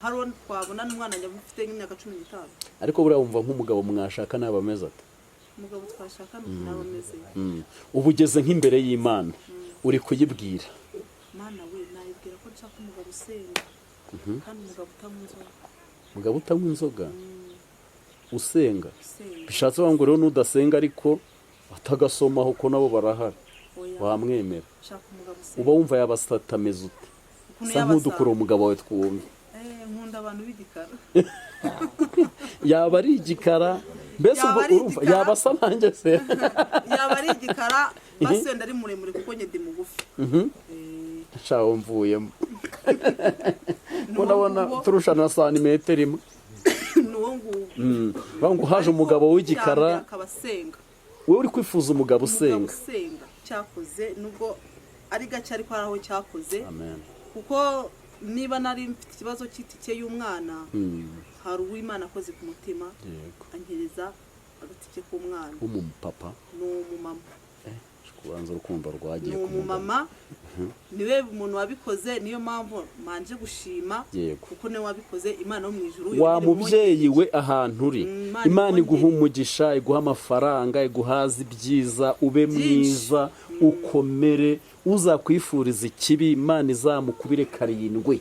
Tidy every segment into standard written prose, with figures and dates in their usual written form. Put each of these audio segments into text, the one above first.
Haron twabona n'umwana njya mufite nk'imyaka 15. Ariko buriya wumva nk'umugabo mwashaka nabameze ate? Umugabo twashaka n'abameze. Ubugeze nk'imbere y'Imana uri kuyibwira. Mana we nayibwira ko nshaka umugabo usenga. Kandi umugabo utanywa inzoga. Umugabo utanywa inzoga? Usenga. Bishatse ngo rero nudasenga ariko atagasomaho ko nabo barahari. Wamwemera. Uba wumva yabasatameze ute? Sa nk'udukura umugabo wawe twumve. Nkunda abantu b'igikara. Yaba ari igikara mbese ubwo urumva yaba asa nanjye se. Yaba ari igikara basi ndari muremure kuko njye ndi mugufi. Shawo mvuyemo. Mbona turushana santimetero imwe. Nuwo nguwo. Bangu haje umugabo w'igikara akabasenga. Wewe uri kwifuza umugabo usenga. Cyakoze nubwo ari gace ariko araho cyakoze. Amen. Kuko niba nari mfite ikibazo cy'itike y'umwana hari uw'Imana akoze ku mutima angereza agatike k'umwana umupapa n'umumama kubanza urukundo rwagiye ku mama niwe umuntu wabikoze niyo mpamvu manje gushima kuko ne wabikoze Imana yo mwijuru wa mubyeyi we ahantu uri Imana iguha umugisha iguha amafaranga iguhaza ibyiza ube mwiza ukomere uzakwifuriza ikibi Imana izamukubire karindwi.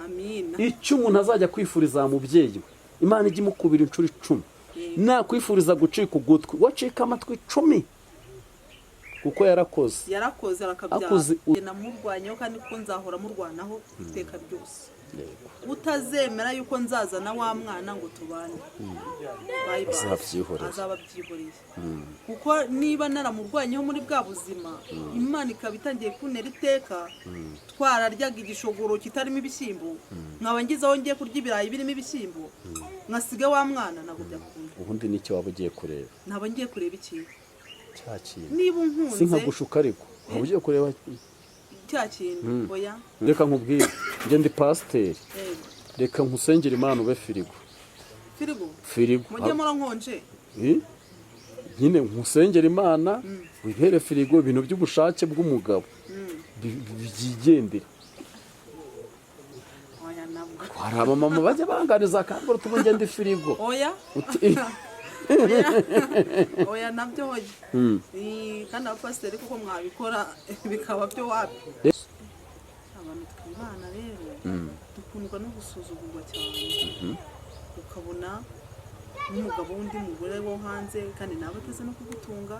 Amina. Icyo umuntu azajya kwifuriza mubyeyi we Imana ijye imukubira inshuro 10. Nakwifuriza gucika ugutwi wacika amatwi 10 kuko yarakoze arakabyara namurwanyeho kandi ko nzahora murwanaho iteka ryose. Utazemera yuko nzazana wa mwana ngo tubane azababyihoreye kuko niba naramurwanyeho muri bwa buzima Imana ikaba itangiye kuntera iteka twararyaga igishogoro kitarimo ibishyimbo nkaba ngizaho ngiye kurya ibirayi birimo ibishyimbo nkasiga wa mwana nabwo byakunda. Ubundi nicyo waba ugiye kureba? Naba ngiye kureba iki cyakintu niba unkunze sinkagushuka ariko waba ugiye kureba cyakintu oya. Reka nkubwire nge ndi pasiteri reka nkusengera Imana ube firigo mujye murankonje nyine nkusengera Imana wihere firigo ibintu by'ubushake bw'umugabo byigendera. Hari abamama bajya banganiza akambura tubunge ndi firigo oya oya nabyo hoye kandi abapasiteri kuko mwabikora bikaba byo wapi. Abantu twibana rero dukundwa no gusuzugurwa cyane ukabona n'umugabo w'undi mugore wo hanze kandi nawe ateze no kugutunga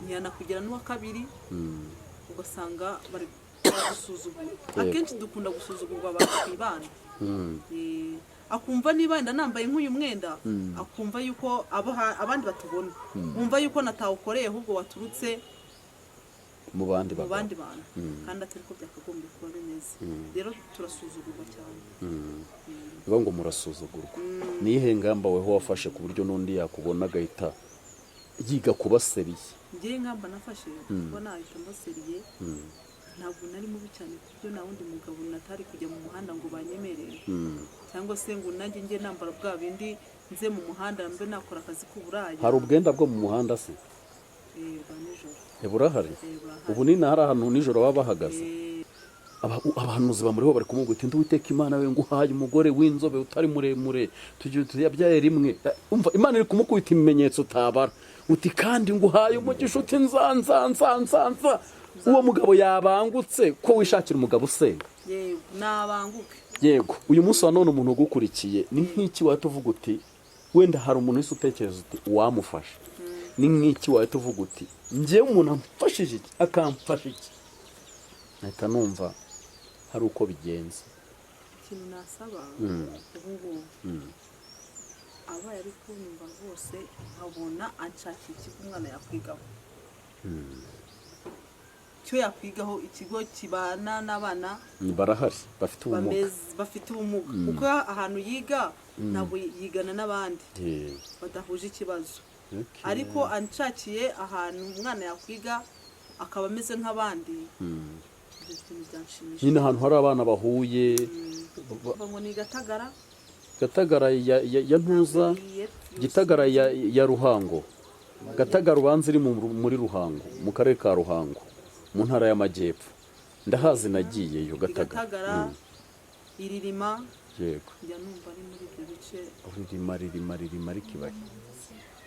ntiyanakugira n'uwa kabiri ugasanga bari gusuzugura. Akenshi dukunda gusuzugurwa abantu twibana akumva niba wenda nambaye nk'uyu mwenda akumva yuko abandi batubona bumva yuko natawukoreye ahubwo waturutse mu bandi bantu kandi atari ko byakagombye kuba bimeze. Rero turasuzugurwa cyane. Biba ngo murasuzugurwa nihe ngamba weho wafashe ku buryo n'undi yakubona agahita yiga kuba seriye? Ngiye ngamba nafashe kuba nahita mbaseriye ntabwo nari mubi cyane kubyo na wundi mugabo natari kujya mu muhanda ngo banyemerere cyangwa se ngo nanjye ngiye nambara bwa bindi nze mu muhanda mbe nakora akazi k'uburaya. Hari ubwenda bwo mu muhanda se? Burahari. Ubu ni hari ahantu nijoro baba bahagaze abahanuzi bamuriho bari kumubwira ndi Uwiteka Imana we nguhaye umugore w'inzobe utari muremure tuyabyaye rimwe. Umva Imana iri kumukubita ibimenyetso utabara uti kandi nguhaye umugisha uti nzanza uwo mugabo yabangutse ko wishakira umugabo usenga. Yego nabanguke. Yego uyu munsi wa none umuntu ugukurikiye ni nk'iki watuvuga uti wenda hari umuntu wese utekereza uti wamufasha ni nk'iki watuvuga uti ngiye umuntu amfashije iki akamfasha iki nahita numva hari uko bigenze. Ikintu nasaba ubu abaye ari kunyumva rwose nkabona anshakira ikigo umwana yakwigaho cyo yakwigaho ikigo kibana n'abana barahari bafite ubumuga kuko ahantu yiga ntabwo yigana n'abandi badahuje ikibazo ariko anshakiye ahantu umwana yakwiga akaba ameze nk'abandi nyine ahantu hari abana bahuye ngo ni Gatagara ya Ntuza Gitagara ya Ruhango Gatagara ubanza iri muri Ruhango mu karere ka Ruhango mu ntara y'Amajyepfo ndahazi nagiyeyo Gatagara Iririma yego njya numva ari muri ibyo bice ririma rikibaya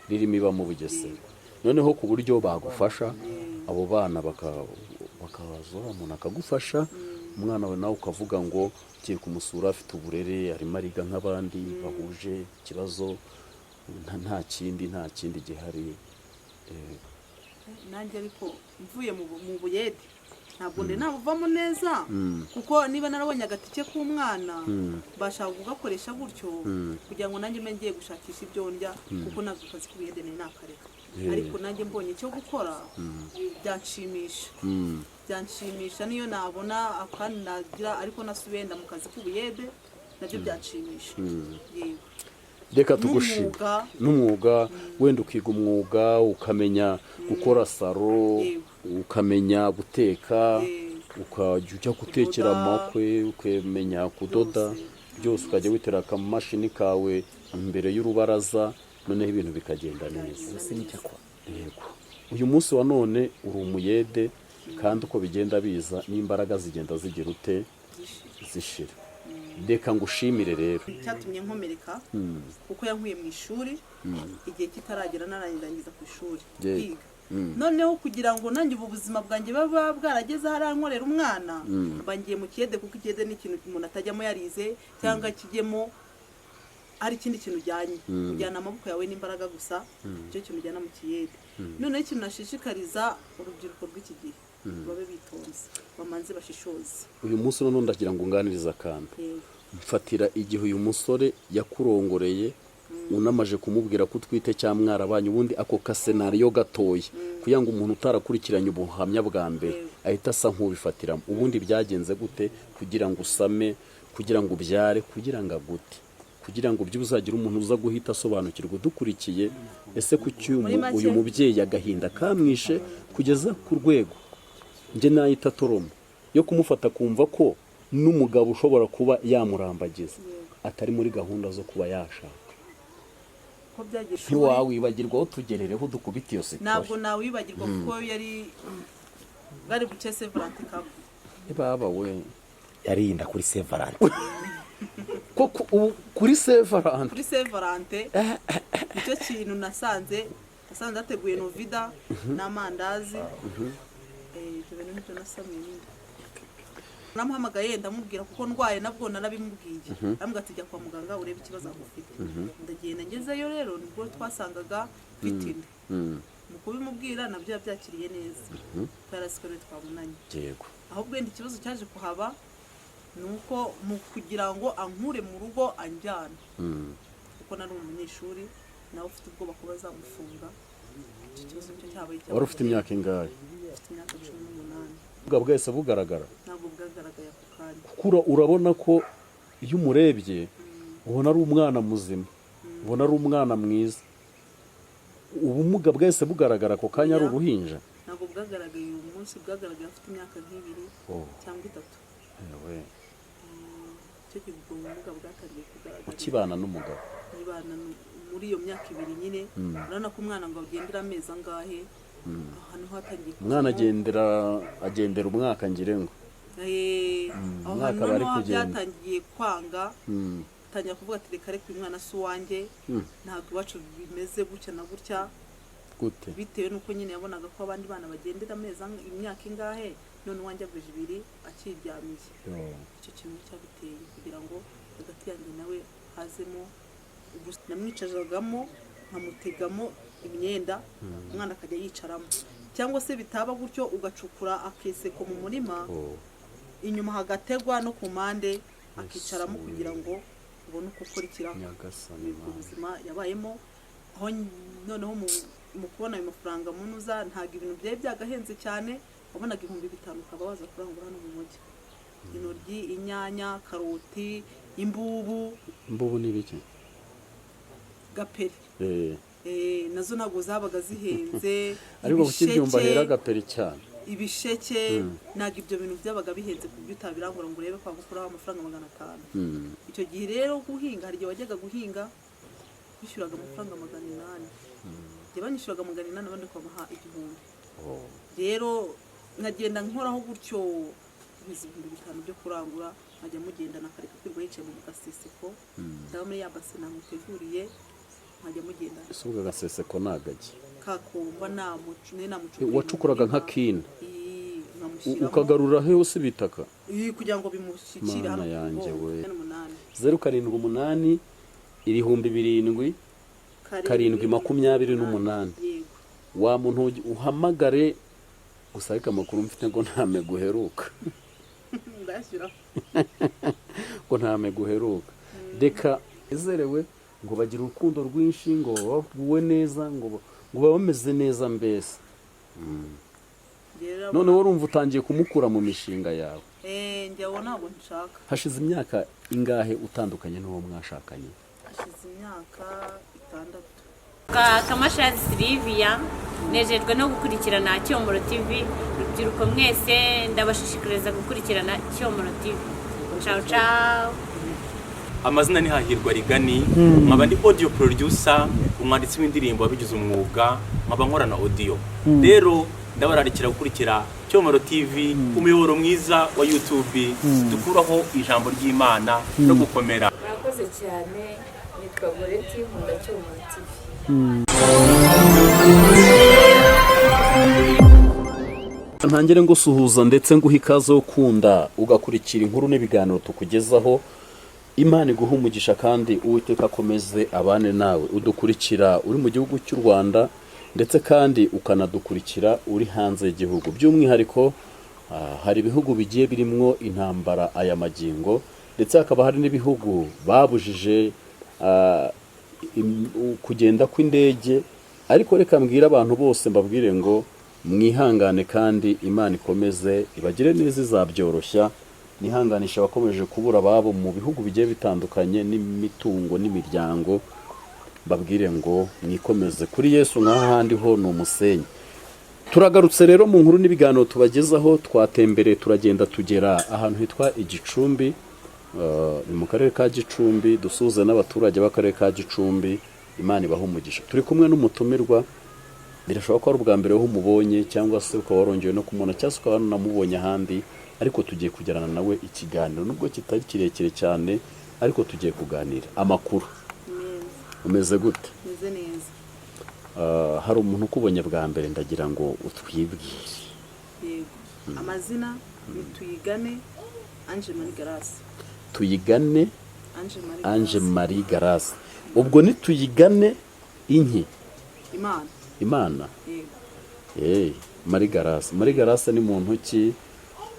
ririmo iba mu Bugesera noneho ku buryo bagufasha abo bana bakaza umuntu akagufasha umwana we nawe ukavuga ngo ugiye kumusura afite uburere arimo ariga nk'abandi bahuje ikibazo nta kindi gihari. nanjye ariko mvuye mu buyede ntabwo ndi nabuvamo neza kuko niba narabonye agatike k'umwana bashaka kugakoresha gutyo kugira ngo nanjye mbe ngiye gushakisha ibyo ndya kuko ntabwo akazi k'ubuyede nari nakareka ariko nanjye mbonye icyo gukora byanshimisha niyo nabona akandi nagira ariko nasubiye mu kazi k'ubuyede nabyo byanshimisha. yego reka tugushime n'umwuga wenda ukiga umwuga ukamenya gukora saro ukamenya guteka ukajya gutekera amakwe ukamenya kudoda byose ukajya witera akamashini kawe imbere y'urubaraza noneho ibintu bikagenda neza. yego uyu munsi wa none uri umuyede kandi uko bigenda biza n'imbaraga zigenda zigira ute zishira. reka ngushimire rero cyatumye nkomereka kuko yankuye mu ishuri igihe kitaragera narangiza ku ishuri kwiga noneho kugira ngo nanjye ubu buzima bwanjye baba bwarageze hariya nkorera umwana mbangiye mu kiyede kuko ikiyede ni ikintu umuntu atajyamo yarize cyangwa kijyemo ari ikindi kintu ujyanye ujyana amaboko yawe n'imbaraga gusa icyo kintu ujyana mu kiyede. noneho ikintu nashishikariza urubyiruko rw'iki gihe babe bitonze bamanze bashishoze. uyu munsi none ndagira ngo unganirize akantu mfatira igihe uyu musore yakurongoreye unamaje kumubwira ko utwite cyangwa mwarabanye ubundi ako kasenariyo gatoya kugira ngo umuntu utarakurikiranye ubuhamya bwa mbere ahita asa nk'ubifatiramo ubundi byagenze gute kugira ngo usame kugira ngo ubyare kugira ngo agute kugira ngo byo uzagira umuntu uza guhita asobanukirwa dukurikiye ese kuki uyu mubyeyi agahinda kamwishe kugeza ku rwego njye nahita toroma yo kumufata kumva ko n'umugabo ushobora kuba yamurambagiza atari muri gahunda zo kuba yashaka. ntiwawibagirwa aho tugerereho dukubita iyo sekore. ntabwo nawibagirwa kuko bari buce Severante kabo baba we yarinda kuri Severante koko kuri Severante icyo kintu nasanze hateguye novida n'amandazi ibyo bintu nibyo nasamiye namuhamagaye ndamubwira kuko ndwaye nabwo narabimubwiye ambwa ati jya kwa muganga urebe ikibazo afite ndagenda ngezeyo rero nibwo twasangaga mfite mu kubimubwira nabyo yabyakiriye neza twarasikore twabunanye. yego ahubwo ndi ikibazo cyaje kuhaba nuko mu kugira ngo ankure mu rugo anjyana kuko nari umunyeshuri nawe ufite ubwoba ko bazamufunga. icyo kibazo cyo cyabaye wari ufite imyaka ingahe? ufite imyaka 18. ubwa bwese bugaragara ntabwo bwagaragaye ako kanya kuko urabona ko iyo umurebye ubona ari umwana muzima ubona ari umwana mwiza ubumuga bwese bugaragara ako kanya ari uruhinja. ntabwo bwagaragaye uyu munsi bwagaragaye afite imyaka nk'ibiri cyangwa 3. icyo gihe ubwo bumuga bwatangiye kugaragara ukibana n'umugabo muri iyo myaka 2 nyine urabona ko umwana ngo agendera amezi angahe ahantu hatangiye umwana agendera umwaka ngire ngo umwaka bari kugenda byatangiye kwanga tangira kuvuga ati reka reka uyu mwana si uwanjye ntabwo iwacu bimeze gutya na gutya gute bitewe n'uko nyine yabonaga ko abandi bana bagendera amezi imyaka ingahe none uwanjye aguje 2 akiryamiye. icyo kintu cyabiteye kugira ngo hagati yanjye nawe hazemo namwicajagamo nkamutegamo imyenda umwana akajya yicaramo cyangwa se bitaba gutyo ugacukura akeseko mu murima inyuma hagategwa no ku mpande akicaramo kugira ngo ubone uko ukurikiraho ubuzima yabayemo aho noneho mu kubona ayo mafaranga munuza ntabwo ibintu byari byagahenze cyane wabonaga 5,000 ukaba waza kurangura hano mu mujyi intoryi inyanya karoti imbubu ni biki gaperi nazo ntabwo zabaga zihenze ariko kukibyumva hera gaperi cyane ibisheke ntabwo ibyo bintu byabaga bihenze ku buryo utabirangura ngo urebe kwa gukuraho amafaranga 500. icyo gihe rero guhinga hari igihe wajyaga guhinga bishyuraga amafaranga 800 banyishyuraga 800 abandi kwamaha 1000. rero nkagenda nkoraho gutyo 5,000 byo kurangura nkajya mugendana akareka kwirwa yicaye mu gaseseko ndaba muri ya base namuteguriye nkajya mugendana. ese ubwo agaseseko nagaki kakumva namucune wacukuraga nka kina nkamushyira ukagarura he hose bitaka kugira ngo bimushyikire hano yanjye we 078 7,000 728 wa muntu uhamagare gusa ariko amakuru mfite ngo ntame guheruka ndashyira ngo ntame guheruka deka izerewe ngo bagira urukundo rwinshi ngo bavuwe neza ngo bameze neza mbese none urumva utangiye kumukura mu mishinga yawe njyewe ntabwo nshaka. hashize imyaka ingahe utandukanye n'uwo mwashakanye? Hashize imyaka 6. Kamashazi Sylvia nejejwe no gukurikirana Cyomoro TV. Rubyiruko mwese ndabashishikariza gukurikirana Cyomoro TV. Ciao ciao. Amazina ni Hahirwa Rigani, nkaba ndi audio producer, umwanditsi w'indirimbo wabigize umwuga, nkaba nkora na audio. Rero ndabararikira gukurikira Cyomoro TV, umuyoboro mwiza wa YouTube, dukuraho ijambo ry'Imana no gukomera. Murakoze cyane, nitwa Goreti nkunda Cyomoro TV. ntangire ngo suhuza ndetse nguha ikaze wo kunda ugakurikira inkuru n'ibiganiro tukugezaho. Imana iguha umugisha kandi Uwiteka akomeze abane nawe udukurikira uri mu gihugu cy'u Rwanda ndetse kandi ukanadukurikira uri hanze y'igihugu. By'umwihariko hari ibihugu bigiye birimwo intambara aya magingo ndetse hakaba hari n'ibihugu babujije kugenda kw'indege, ariko reka mbwira abantu bose mbabwire ngo mwihangane kandi Imana ikomeze ibagire neza, izabyoroshya. Nihanganisha abakomeje kubura ababo mu bihugu bigiye bitandukanye n'imitungo n'imiryango, babwire ngo mwikomeze kuri Yesu, nk'ahandi ho ni umusenyi. Turagarutse rero mu nkuru n'ibiganiro tubagezaho. Twatembereye turagenda tugera ahantu hitwa Igicumbi, ni mu karere ka Gicumbi, dusuze n'abaturage b'akarere ka Gicumbi. Imana ibaha umugisha. Turi kumwe n'umutumirwa, birashoboka ko ari ubwa mbere ho umubonye cyangwa se ukaba warongewe no kumubona cyangwa se ukaba wanamubonye ahandi, ariko tugiye kugirana nawe ikiganiro nubwo kitari kirekire cyane, ariko tugiye kuganira amakuru. Umeze gute? Meze neza. Hari umuntu ukubonye bwa mbere ndagira ngo utwibwire. Yego. Amazina ni Tuyigane Ange Marie Grace. Tuyigane Ange Marie Grace. Ubwo ni Tuyigane inki Imana. Yego. Marie Grace. Marie Grace ni muntu ki?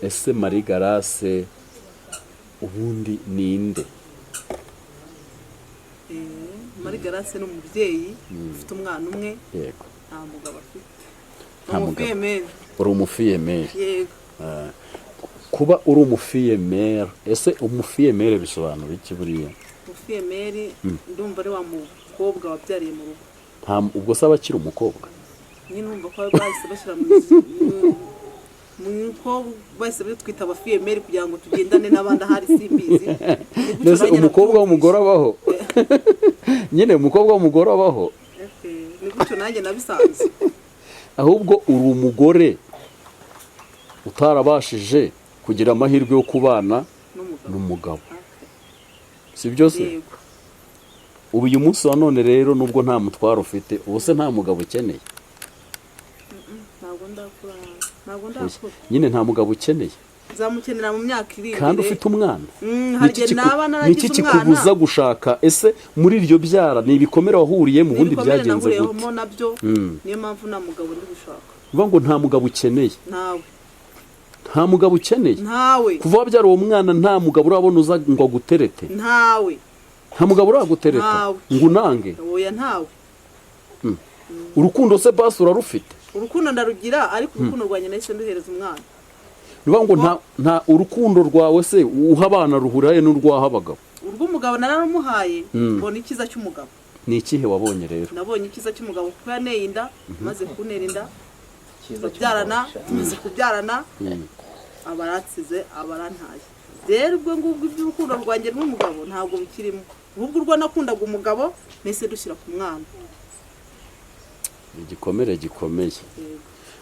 Ese Marie Grace ubundi ninde? Marie Grace ni umubyeyi ufite umwana umwe. Yego. Nta mugabo afite. Nta mugabo. Uri umufiyemere. Yego. Kuba uri umufiyemere, ese umufiyemere bisobanura iki buriya? Umufiyemere ndumva ari wa mukobwa wabyariye mu rugo. Ubwo se abakiri umukobwa? Nyine numva ko bahise bashyira mu mukobwa bahise bitwita abafiyemere kugira ngo tugendane n'abandi ahari simbizi. Mbese umukobwa w'umugore abaho? Nyine umukobwa w'umugore abaho? Ni gutyo nanjye nabisanze. Ahubwo uri umugore utarabashije kugira amahirwe yo kubana n'umugabo. Si byo se? Ubu uyu munsi wa none rero nubwo nta mutwaro ufite, ubu se nta mugabo ukeneye? Ntabwo ndakura. Nyine nta mugabo ukeneye. Zamukenera mu myaka iri imbere. Kandi ufite umwana. Niki kikubuza gushaka? Ese muri iryo byara ni ibikomere wahuriye mu bundi byagenze gute? Nabyo niyo mpamvu nta mugabo ndi gushaka. Uvuga ngo nta mugabo ukeneye? Nawe. Nta mugabo ukeneye? Ntawe. Kuva wabyara uwo mwana nta mugabo urabona uza ngo aguterete? Ntawe. Nta mugabo uragutereta ngo unange? Oya ntawe. Urukundo se basi urarufite? Urukundo ndarugira, ariko urukundo rwanye nahise nduhereza umwana. Niba ngo nta urukundo rwawe se uha abana ruhuraye n'urwaha abagabo? Urw'umugabo nararumuhaye, mbona ikiza cy'umugabo. Ni ikihe wabonye rero? Nabonye ikiza cy'umugabo kuko yaneye inda, maze kuntera inda, maze kubyarana, abaratsize abarantaye. Rero ubwo ngubwo iby'urukundo rwanjye n'umugabo ntabwo bikirimo. Ubwo urwo nakundaga umugabo nese dushyira ku mwana. Igikomere gikomeye.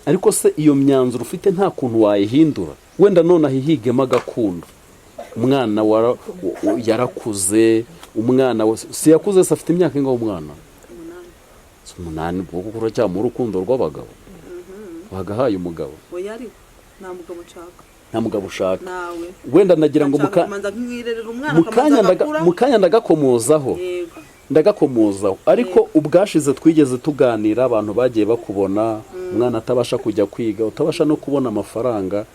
Ariko se iyo myanzuro ufite nta kuntu wayihindura? Wenda none ahihigemo agakundo. umwana yarakuze, umwana si yakuze, se afite imyaka ingaho umwana? 8. Kuko uracyari mu rukundo rw'abagabo. Wagahaye umugabo? oya ariko nta mugabo nshaka. Nta mugabo ushaka? nawe wenda nagira ngo mukanya ndagakomozaho. Ndagakomozaho, ariko ubwashize twigeze tuganira, abantu bagiye bakubona umwana atabasha kujya kwiga, utabasha no kubona amafaranga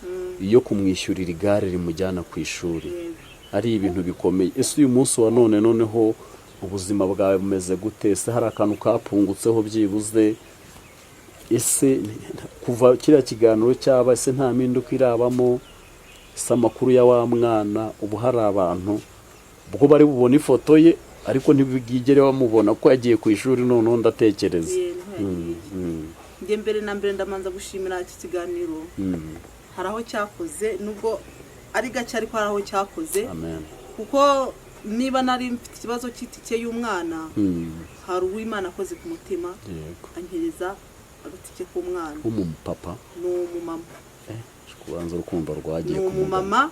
yo kumwishyurira igare rimujyana ku ishuri. Ari ibintu bikomeye. Ese uyu munsi wa none noneho ubuzima bwawe bumeze gute? Ese hari akantu kapungutseho byibuze? Ese kuva kiriya kiganiro cyaba, ese nta mpinduka irabamo? Ese amakuru ya wa mwana ubu hari abantu ubwo bari bubona ifoto ye ariko ntibigigere bamubona ko yagiye ku ishuri? Noneho ndatekereza njye mbere na mbere ndamanza gushimira iki kiganiro. Hari aho cyakoze, nubwo ari gake ariko hari aho cyakoze. Amen. Kuko niba nari mfite ikibazo cy'itike y'umwana, hari uw'Imana akoze ku mutima ankereza agatike k'umwana. Umupapa n'umumama. Kubanza urukundo rwagiye ku mama,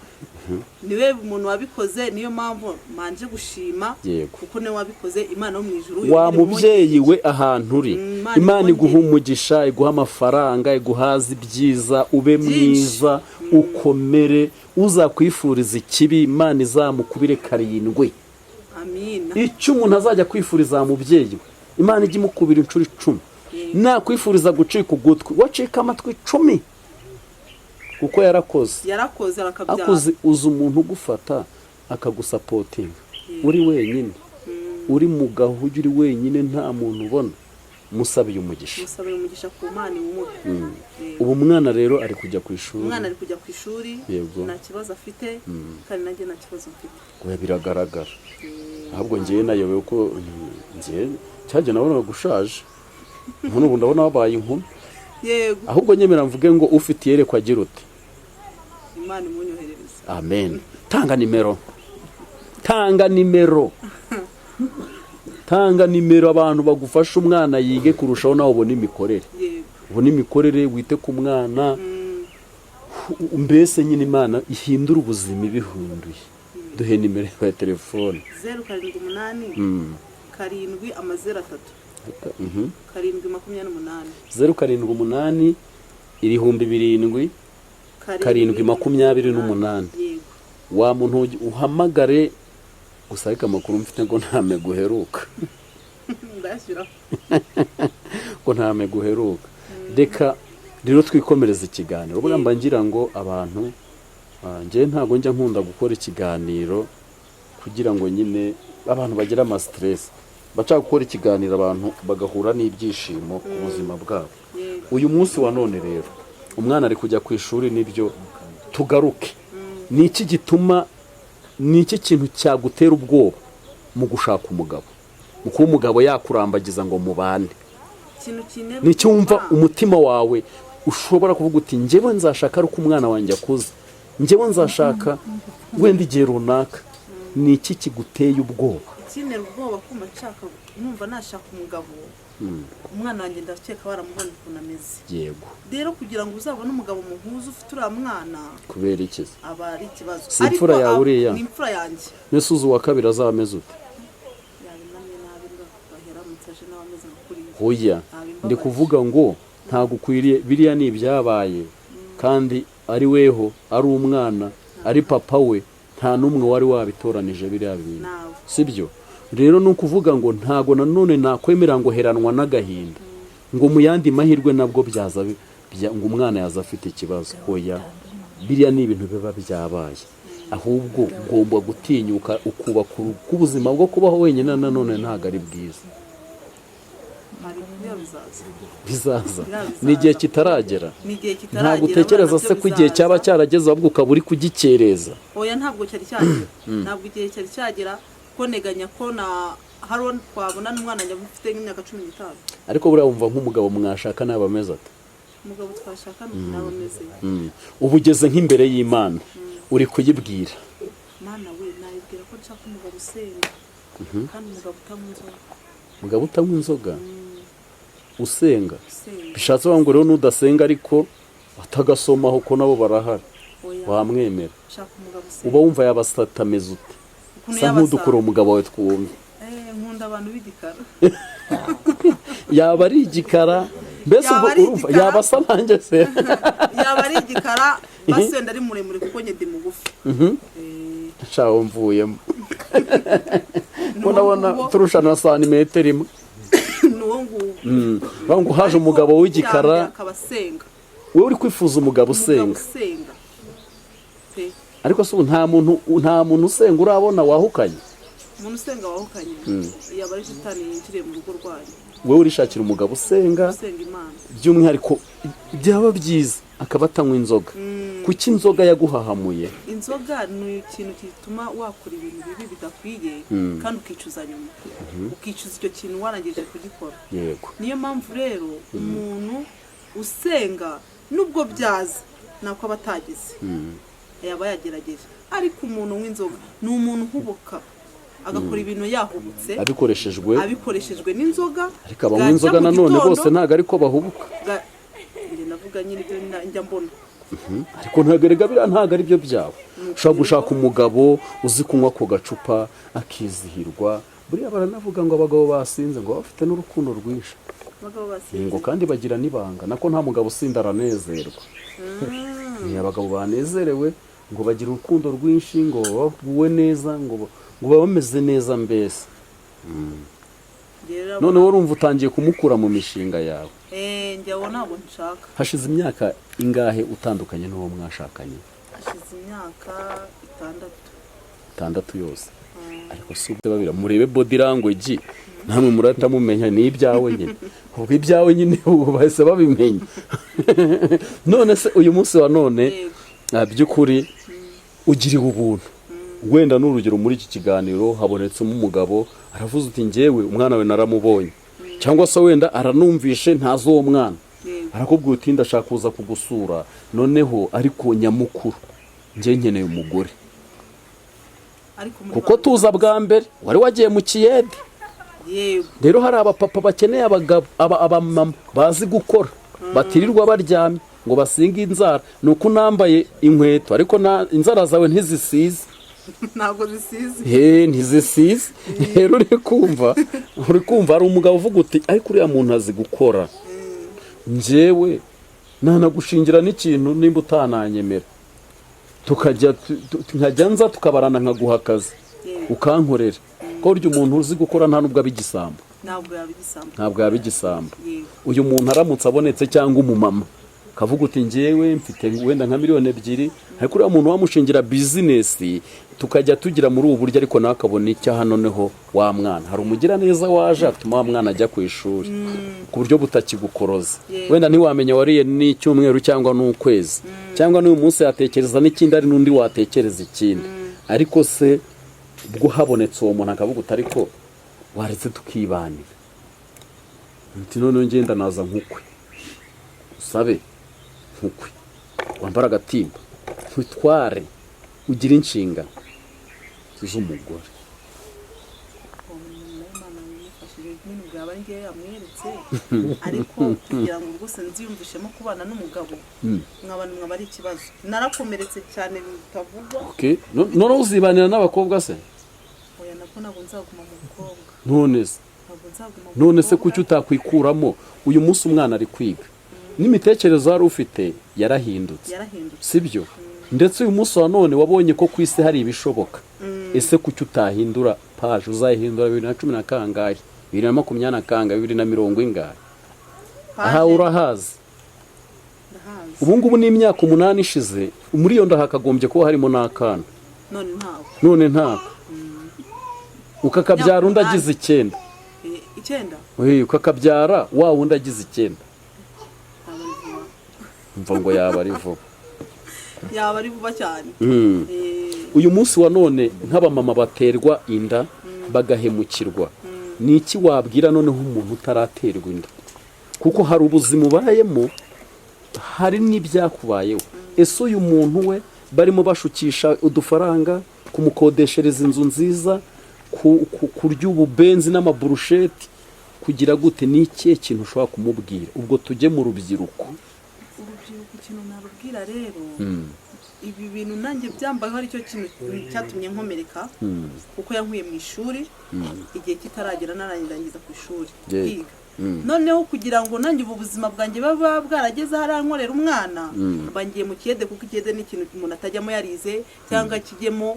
niwe umuntu wabikoze. Niyo mpamvu manje gushima, kuko niwe wabikoze. Imana yo mu ijuru, wa mubyeyi we ahantu uri, Imana iguha umugisha, iguha amafaranga, iguhaza ibyiza, ube mwiza, ukomere, uzakwifuriza ikibi Imana izamukubire 7. Amina. Icyo umuntu azajya kwifuriza mubyeyi we, Imana ijye imukubira inshuro 10. Nakwifuriza gucika ugutwi, wacika amatwi 10. Kuko yarakoze arakabyara. Akoze uza umuntu ugufata akagusapotinga uri wenyine, uri mu gahugu, uri wenyine, nta muntu ubona. Musabiye umugisha ku Mana iwumuhe. Ubu mwana rero ari kujya ku ishuri. Umwana ari kujya ku ishuri, nta kibazo afite, kandi nanjye nta kibazo mfite. Oya, biragaragara. Ahubwo ngiye nayobewe ko ngiye cyaje nabona gushaje. Ubu ndabona wabaye inkumi. Yego. Ahubwo nyemera mvuge ngo ufite yerekwa agira ute? Imana imunyoherereza. Amen. Tanga nimero. Tanga nimero. Tanga nimero abantu bagufasha umwana yige kurushaho nawe ubona imikorere. Ubona imikorere, wite ku mwana. Mbese nyine Imana ihindura ubuzima ibihunduye. Duhe nimero ya telefone. 078 7 0 078 7 728. Wa muntu uhamagare gusa, ariko amakuru mfite ngo ntame guheruka. Ndashyira ko ntame guheruka. Deka rero twikomereza ikiganiro. Ubwo ngira ngo abantu ngiye ntago njya nkunda gukora ikiganiro kugira ngo nyine abantu bagira ama stress. Baca gukora ikiganiro abantu bagahura n'ibyishimo ku buzima bwabo. Uyu munsi wa none rero umwana ari kujya ku ishuri, nibyo tugaruke. Niki gituma, niki kintu cyagutera ubwoba mu gushaka umugabo, uko umugabo yakurambagiza ngo mubane? Niki wumva umutima wawe ushobora kuvuga uti njyewe nzashaka ari uko umwana wanjye akuze, njyewe nzashaka wenda igihe runaka? Niki kiguteye ubwoba? Kinera ubwoba kuma nshaka, numva nashaka umugabo, umwana wanjye ndakeka baramubona ukuntu ameze. Yego. Rero kugira ngo uzabone umugabo muhuza ufite uriya mwana, kubera iki? aba ari ikibazo. Si imfura yawe uriya? Ni imfura yanjye. Nese uzi uwa kabiri azameze ute? Hoya, ndi kuvuga ngo ntago ukwiriye, biriya ni ibyabaye, kandi ari weho, ari umwana, ari papa we, nta numwe wari wabitoranije biriya bintu, sibyo? Rero no kuvuga ngo ntago nanone nakwemera ngo heranwa n'agahinda, ngo mu yandi mahirwe nabwo byaza ngo umwana yaza afite ikibazo. Hoya, biriya ni ibintu biba byabaye. Ahubwo ugomba gutinyuka ukubaka ubuzima bwo kubaho wenyine, nanone ntago ari bwiza. Bizaza n'igihe kitaragera. Ntabwo utekereza se ko igihe cyaba cyarageze ahubwo ukaba uri kugikereza? Oya, ntabwo cyari cyagera. Ntabwo igihe cyari cyagera ko neganya ko na haro twabona n'umwana njya ufite nk'imyaka 15. Ariko buriya wumva nk'umugabo mwashaka nawe ameze ate? Umugabo twashaka nawe ameze. Ubu ugeze nk'imbere y'Imana uri kuyibwira, Mana we, nayibwira ko nshaka umugabo usenga, kandi umugabo utanywa inzoga. Umugabo utanywa inzoga usenga? Bishatse ngo rero nudasenga ariko atagasomaho ko nabo barahari. wamwemera shaka umugabo usenga uba wumva yabasatameza ute Ukuntu sa nk'udukura umugabo wawe twumve nkunda abantu b'igikara yaba ari igikara mbese Yaba ubwo ari urumva igikara. yaba asa nanjye se yaba ari igikara basi wenda ari muremure kuko njye ndi mugufi shaho mvuyemo Nuwo ndabona nguwo- turushana santimetero imwe nuwo nguwo ngo haje umugabo w'igikara akaba asenga wowe uri kwifuza umugabo umugabo usenga usenga pe ariko se ubu nta muntu usenga urabona wahukanye umuntu usenga wahukanye yaba ari shitani yinjiriye mu rugo rwanyu wowe urishakira umugabo usenga usenga imana by'umwihariko byaba byiza akaba atanywa inzoga kuki inzoga yaguhahamuye inzoga ni ikintu gituma wakora ibintu bibi bidakwiye kandi ukicuza nyuma ukicuza icyo kintu warangije kugikora yego niyo mpamvu rero umuntu usenga nubwo byaza nako aba atagize yaba yagerageje ariko umuntu w'inzoga ni umuntu uhubuka agakora ibintu yahubutse abikoreshejwe n'inzoga ariko abanywa inzoga nanone bose ntabwo ariko bahubuka njye navuga nyine ibyo njya mbona ariko ntabwo ari byo byawe ushobora gushaka umugabo uzi kunywa ku gacupa akizihirwa buriya baranavuga ngo abagabo basinze ngo bafite n'urukundo rwinshi ngo kandi bagira n'ibanga nako nta mugabo usinda aranezerwa abagabo banezerewe ngo bagira urukundo rwinshi ngo baguwe neza ngo baba bameze neza mbese none wowe urumva utangiye kumukura mu mishinga yawe njyawo ntabwo nshaka hashize imyaka ingahe utandukanye n'uwo mwashakanye hashize imyaka 6 yose ariko si ubwo babira murebe body language namwe murata mumenya ni ibyawe nyine ubwo ibyawe nyine ubu bahise babimenya none se uyu munsi wa none by'ukuri ugiriwe ubuntu wenda n'urugero muri iki kiganiro habonetsemo umugabo aravuze uti njyewe umwana we naramubonye cyangwa se wenda aranumvishe ntazi uwo mwana arakubwira uti ndashaka kuza kugusura noneho ariko nyamukuru njye nkeneye umugore kuko tuza bwa mbere wari wagiye mu kiyede rero hari abapapa bakeneye abamama bazi gukora batirirwa baryamye ngo basinge inzara ni uko unambaye inkweto ariko inzara zawe ntizisize ntabwo zisize ntizisize rero uri kumva hari umugabo uvuga uti ariko uriya muntu azi gukora njyewe ntanagushingira n'ikintu nimba utananyemera nkajya nza tukabarana nkaguha akazi ukankorera ko burya umuntu uzi gukora nta nubwo aba igisambo ntabwo yaba igisambo uyu muntu aramutse abonetse cyangwa umumama kavuga uti njyewe mfite wenda nka 2 miliyoni ariko uriya muntu wamushingira bizinesi tukajya tugira muri ubu buryo ariko nawe akabona icyaha noneho wa mwana hari umugira neza waje atuma wa mwana ajya ku ishuri ku buryo butakigukoroza wenda ntiwamenya wariye n'icyumweru cyangwa n'ukwezi cyangwa n'uyu munsi yatekereza n'ikindi ari n'undi watekereza ikindi ariko se ubwo habonetse uwo muntu akavuga uti ariko waretse tukibanira nti noneho ngenda naza nk'ukwe usabe nk'ukwe wambara agatimba ntitware ugira inshingano z'umugore ariko kugira ngo rwose nziyumvishemo kubana n'umugabo mwaba ari ikibazo narakomeretse cyane bitavugwa noneho uzibanira n'abakobwa se oya nabwo ntabwo nzaguma mu mukobwa none se kuki utakwikuramo uyu munsi umwana ari kwiga n'imitekerereze wari ufite yarahindutse sibyo ndetse uyu munsi wa none wabonye ko ku isi hari ibishoboka ese kuki utahindura paje uzayihindura 2010 kangahe 2020 kangahe 2020 ingahe aha urahazi ubu ngubu ni imyaka 8 ishize muri iyo ndahakagombye kuba harimo n'akana none ntabwo ukakabyara undi agize 9 ukakabyara wa wundi agize 9 mva ngo yaba ari vuba cyane uyu munsi wa none nk'abamama baterwa inda bagahemukirwa ni iki wabwira noneho umuntu utaraterwa inda kuko hari ubuzima ubayemo hari n'ibyakubayeho ese uyu muntu we barimo bashukisha udufaranga kumukodeshereza inzu nziza kurya ububenzi n'amaburusheti kugira gute ni ikihe kintu ushobora kumubwira ubwo tujye mu rubyiruko urubyiruko ikintu narubwira rero ibi bintu nanjye byambayeho aricyo kintu cyatumye nkomereka kuko yankuye mu ishuri igihe kitaragera narangiza ku ishuri kwiga noneho kugira ngo nanjye ubu buzima bwanjye baba bwarageze harankorera umwana bangiye mu kiyede kuko ikiyede ni ikintu umuntu atajyamo yarize cyangwa kijyemo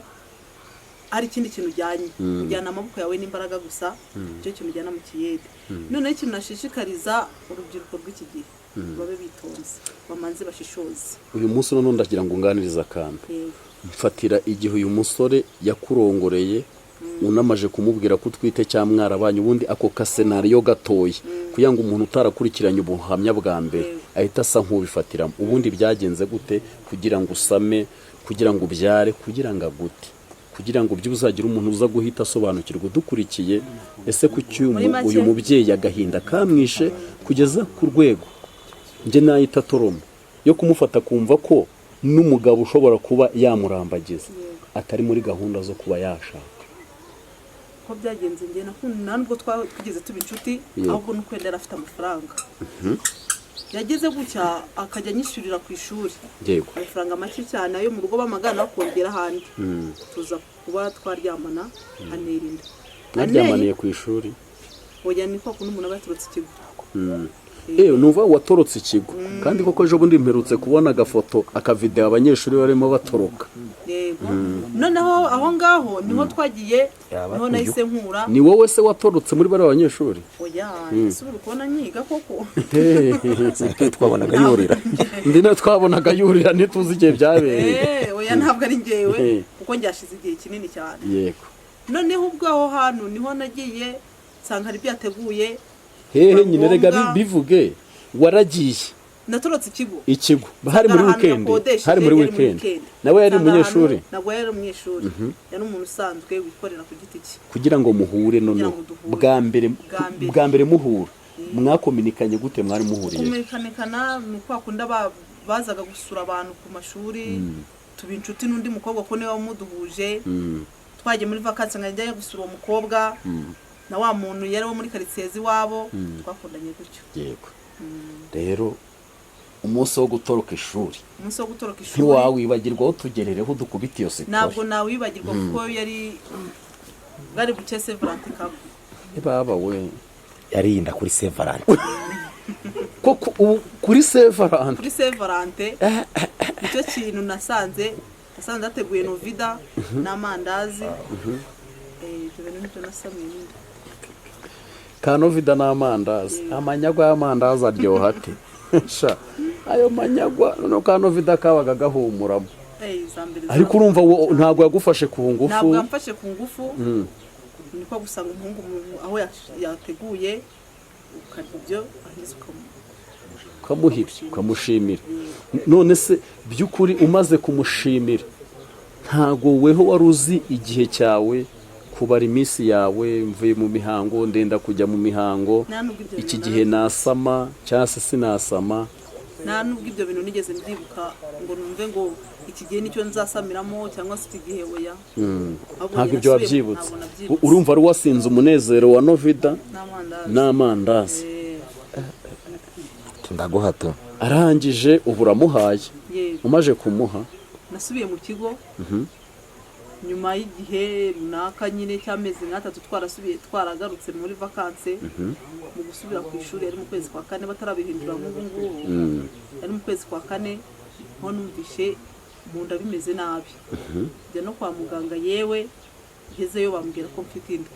ari ikindi kintu ujyanye ujyana amaboko yawe n'imbaraga gusa icyo kintu ujyana mu kiyede noneho ikintu nashishikariza urubyiruko rw'iki gihe babe bitonze bamanze bashishoze uyu munsi none ndagira ngo unganirize akantu mfatira igihe uyu musore yakurongoreye unamaje kumubwira ko utwite cya mwarabanye ubundi ako kasenariyo gatoya kugira ngo umuntu utarakurikiranye ubuhamya bwa mbere ahita asa nk'ubifatiramo ubundi byagenze gute kugira ngo usame kugira ngo ubyare kugira ngo agute kugira ngo byuzagira umuntu uza guhita asobanukirwa dukurikiye ese kuki uyu mubyeyi agahinda kamwishe kugeza ku rwego nje nayita toroma yo kumufata kumva ko n'umugabo ushobora kuba yamurambagiza atari muri gahunda zo kuba yashaka ko byagenze nge nakunda nubwo twigeze tuba inshuti ahubwo nuko yari afite amafaranga yageze gutya akajya anyishyurira ku ishuri amafaranga make cyane ayo mu rugo bamagana bakongera ahandi tuza kuba twaryamana anerinda mwaryamaniye ku ishuri oya ni kwa kundi umuntu aba yaturutse ikigo nuva watorotse ikigo kandi koko ejo bundi mperutse kubona agafoto akavideo abanyeshuri barimo batoroka noneho aho ngaho niho twagiye niho nahise nkura ni wowe se watorotse muri bari abanyeshuri oya subira kubona nyiga koko twabonaga yurira ndine twabonaga yurira ntituzi igihe byabereye oya ntabwo ari njyewe kuko njyashize igihe kinini cyane yego noneho ubwo aho hantu niho nagiye nsanga hari byateguye hehe nyine rega bivuge waragiye natorotse ikigo hari muri weekend nawe yari umunyeshuri nabwo yari umunyeshuri yari umuntu usanzwe wikorera ku giti cye kugira ngo muhure none bwa mbere muhura mwakominikanye gute mwari muhuriye kumenyekana ni kwa kunda bazaga gusura abantu ku mashuri tuba inshuti n'undi mukobwa ko niwe wamuduhuje twagiye muri vacances nkajya gusura uwo mukobwa na wa muntu yari wo muri quartier iwabo twakundanye gutyo yego rero umunsi wo gutoroka ishuri ntiwawibagirwaho tugerereho dukubita iyo sekore ntabwo nawibagirwa kuko yari bari buke Severante kabo baba we yarinda kuri Severante koko kuri Severante icyo kintu nasanze ateguye novida n'amandazi ibyo bintu nibyo nasamiye kanovida n'amandazi amanyagwa y'amandazi aryoha ate sha ayo manyagwa no kanovida kabaga gahumuramo ariko urumva ntago yagufashe ku ngufu ntabwo yamfashe ku ngufu niko gusanga umuhungu aho yateguye ukarya ibyo ahise ukamushimira none se by'ukuri umaze kumushimira ntago weho wari uzi igihe cyawe kubara iminsi yawe mvuye mu mihango ndenda kujya mu mihango iki gihe nasama cyangwa se sinasama nta nubwo ibyo bintu nigeze mbyibuka ngo numve ngo iki gihe nicyo nzasamiramo cyangwa se iki gihe oya ntabwo ibyo wabyibutse urumva ari wasinze umunezero wa novida n'amandazi ndaguhato arangije ubu uramuhaye umaje kumuha nasubiye mu kigo nyuma y'igihe runaka nyine cy'amezi nk'atatu twaragarutse muri vacances mu gusubira ku ishuri yari mu kwezi kwa kane batarabihindura nk'ubu ngubu yari mu kwezi kwa kane aho numvishe mu nda bimeze nabi njya no kwa muganga yewe ngezeyo bambwira ko mfite inda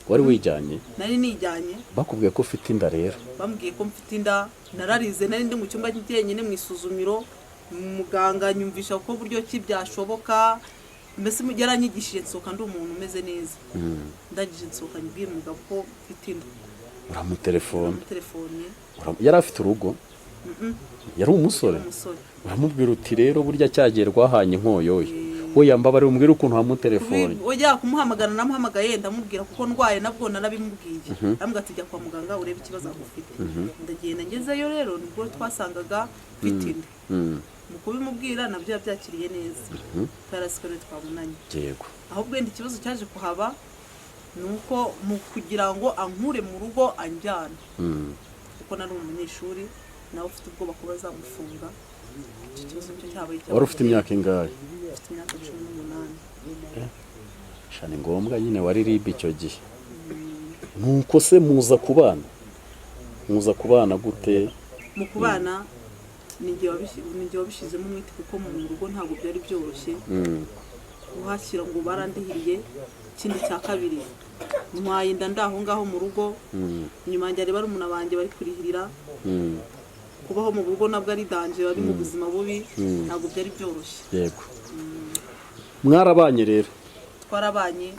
wari wijyanye nari nijyanye bakubwiye ko ufite inda rero bambwiye ko mfite inda nararize nari ndi mu cyumba cy'ijyenyine mu isuzumiro muganga nyumvisha ko buryo ki byashoboka mbese yaranyigishije nsoka ndi umuntu umeze neza ndagije nsoka nyibwira umugabo ko mfite inda uramutelefone yari afite urugo yari umusore uramubwira uti rero burya cyagiye rwahanye inkoyoyo we yambabare umubwira ukuntu wamutelefone ujya kumuhamagara namuhamagaye ndamubwira kuko ndwaye nabwo narabimubwiye ndamubwira ati jya kwa muganga urebe ikibazo agufite ndagenda ngezeyo rero nibwo twasangaga mfite inda mu kubimubwira nabyo yabyakiriye neza twarasikore twabonanye yego ahubwo wenda ikibazo cyaje kuhaba ni uko mu kugira ngo ankure mu rugo anjyana kuko nari umunyeshuri nawe ufite ubwoba ko bazamufunga. Icyo kibazo cyo cyabaye wari ufite imyaka ingahe? Ufite imyaka 18. Shani ngombwa nyine wari ribi icyo gihe. Nuko se muza kubana gute? Mu kubana ninjye wabishizemo umwete kuko mu rugo ntabwo byari byoroshye. Uhashyira ngo barandihiriye. Ikindi cya kabiri ntwaye inda ndaho ngaho mu rugo. Nyuma yanjye ari barumuna banjye bari kurihirira. Kubaho mu rugo nabwo ari danje, ari mu buzima bubi, ntabwo byari byoroshye. Yego. Mwarabanye rero? Twarabanye.